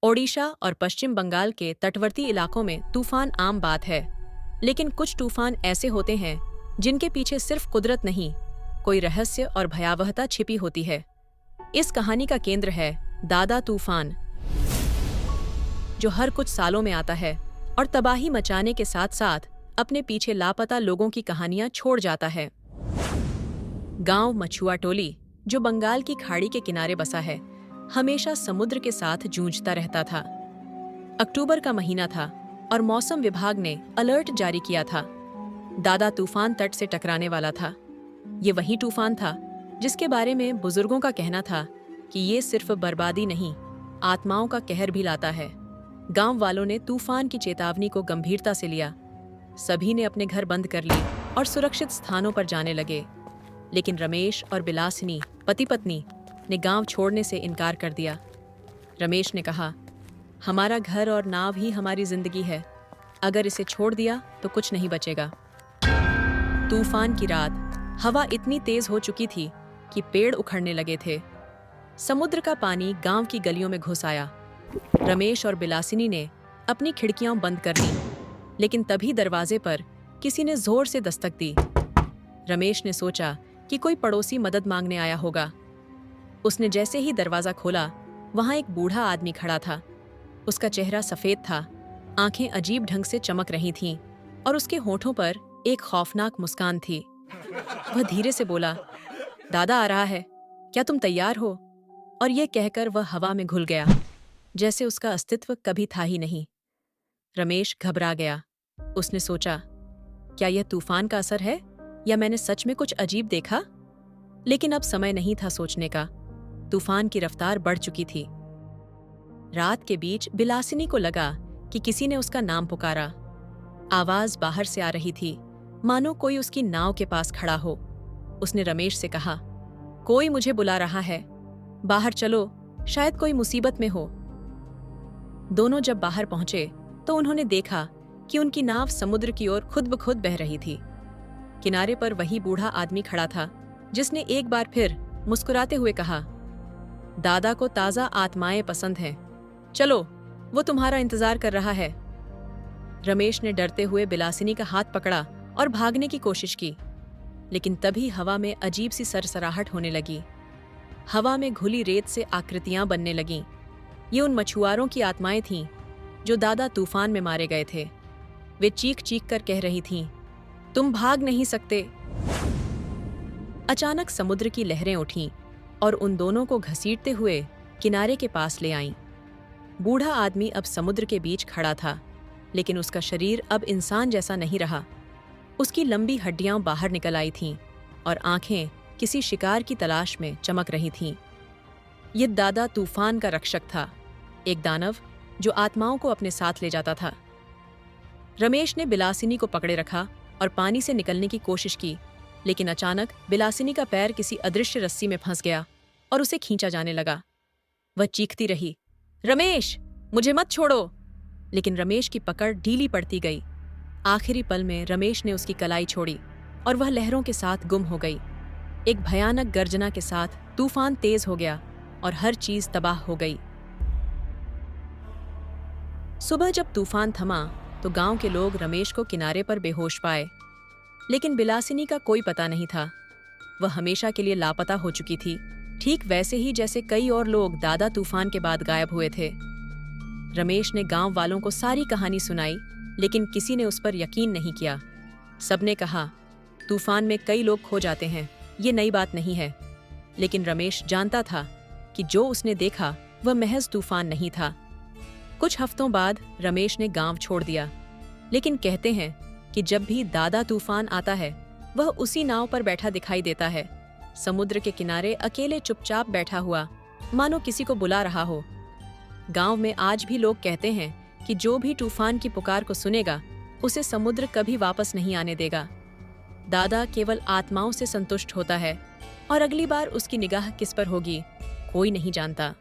ओडिशा और पश्चिम बंगाल के तटवर्ती इलाकों में तूफान आम बात है, लेकिन कुछ तूफान ऐसे होते हैं जिनके पीछे सिर्फ कुदरत नहीं, कोई रहस्य और भयावहता छिपी होती है। इस कहानी का केंद्र है दादा तूफान, जो हर कुछ सालों में आता है और तबाही मचाने के साथ साथ अपने पीछे लापता लोगों की कहानियां छोड़ जाता है। गांव मछुआ टोली, जो बंगाल की खाड़ी के किनारे बसा है, हमेशा समुद्र के साथ जूझता रहता था। अक्टूबर का महीना था और मौसम विभाग ने अलर्ट जारी किया था। दादा तूफान तट से टकराने वाला था। ये वही तूफान था जिसके बारे में बुजुर्गों का कहना था कि ये सिर्फ बर्बादी नहीं, आत्माओं का कहर भी लाता है। गांव वालों ने तूफान की चेतावनी को गंभीरता से लिया। सभी ने अपने घर बंद कर लिए और सुरक्षित स्थानों पर जाने लगे। लेकिन रमेश और बिलासिनी, पति पत्नी, ने गांव छोड़ने से इनकार कर दिया। रमेश ने कहा, हमारा घर और नाव ही हमारी जिंदगी है, अगर इसे छोड़ दिया तो कुछ नहीं बचेगा। तूफान की रात, हवा इतनी तेज हो चुकी थी कि पेड़ उखड़ने लगे थे। समुद्र का पानी गांव की गलियों में घुस आया। रमेश और बिलासिनी ने अपनी खिड़कियां बंद कर ली, लेकिन तभी दरवाजे पर किसी ने जोर से दस्तक दी। रमेश ने सोचा कि कोई पड़ोसी मदद मांगने आया होगा। उसने जैसे ही दरवाजा खोला, वहां एक बूढ़ा आदमी खड़ा था। उसका चेहरा सफेद था, आंखें अजीब ढंग से चमक रही थीं और उसके होठों पर एक खौफनाक मुस्कान थी। वह धीरे से बोला, दादा आ रहा है, क्या तुम तैयार हो? और यह कहकर वह हवा में घुल गया, जैसे उसका अस्तित्व कभी था ही नहीं। रमेश घबरा गया। उसने सोचा, क्या यह तूफान का असर है या मैंने सच में कुछ अजीब देखा? लेकिन अब समय नहीं था सोचने का। तूफान की रफ्तार बढ़ चुकी थी। रात के बीच बिलासिनी को लगा कि किसी ने उसका नाम पुकारा। आवाज बाहर से आ रही थी, मानो कोई उसकी नाव के पास खड़ा हो। उसने रमेश से कहा, कोई मुझे बुला रहा है, बाहर चलो, शायद कोई मुसीबत में हो। दोनों जब बाहर पहुंचे तो उन्होंने देखा कि उनकी नाव समुद्र की ओर खुद ब खुद बह रही थी। किनारे पर वही बूढ़ा आदमी खड़ा था, जिसने एक बार फिर मुस्कुराते हुए कहा, दादा को ताजा आत्माएं पसंद हैं, चलो, वो तुम्हारा इंतजार कर रहा है। रमेश ने डरते हुए बिलासिनी का हाथ पकड़ा और भागने की कोशिश की, लेकिन तभी हवा में अजीब सी सरसराहट होने लगी। हवा में घुली रेत से आकृतियां बनने लगीं। ये उन मछुआरों की आत्माएं थीं जो दादा तूफान में मारे गए थे। वे चीख चीख कर कह रही थीं, तुम भाग नहीं सकते। अचानक समुद्र की लहरें उठीं और उन दोनों को घसीटते हुए किनारे के पास ले आईं। बूढ़ा आदमी अब समुद्र के बीच खड़ा था, लेकिन उसका शरीर अब इंसान जैसा नहीं रहा। उसकी लंबी हड्डियां बाहर निकल आई थीं और आंखें किसी शिकार की तलाश में चमक रही थीं। ये दादा तूफान का रक्षक था, एक दानव जो आत्माओं को अपने साथ ले जाता था। रमेश ने बिलासिनी को पकड़े रखा और पानी से निकलने की कोशिश की, लेकिन अचानक बिलासिनी का पैर किसी अदृश्य रस्सी में फंस गया और उसे खींचा जाने लगा। वह चीखती रही, रमेश, मुझे मत छोड़ो। लेकिन रमेश की पकड़ ढीली पड़ती गई। आखिरी पल में रमेश ने उसकी कलाई छोड़ी और वह लहरों के साथ गुम हो गई। एक भयानक गर्जना के साथ तूफान तेज हो गया और हर चीज तबाह हो गई। सुबह जब तूफान थमा तो गांव के लोग रमेश को किनारे पर बेहोश पाए, लेकिन बिलासिनी का कोई पता नहीं था। वह हमेशा के लिए लापता हो चुकी थी, ठीक वैसे ही जैसे कई और लोग दादा तूफान के बाद गायब हुए थे। रमेश ने गांव वालों को सारी कहानी सुनाई, लेकिन किसी ने उस पर यकीन नहीं किया। सबने कहा, तूफान में कई लोग खो जाते हैं, ये नई बात नहीं है। लेकिन रमेश जानता था कि जो उसने देखा वह महज तूफान नहीं था। कुछ हफ्तों बाद रमेश ने गांव छोड़ दिया, लेकिन कहते हैं कि जब भी दादा तूफान आता है, वह उसी नाव पर बैठा दिखाई देता है, समुद्र के किनारे अकेले चुपचाप बैठा हुआ, मानो किसी को बुला रहा हो। गांव में आज भी लोग कहते हैं कि जो भी तूफान की पुकार को सुनेगा, उसे समुद्र कभी वापस नहीं आने देगा। दादा केवल आत्माओं से संतुष्ट होता है और अगली बार उसकी निगाह किस पर होगी, कोई नहीं जानता।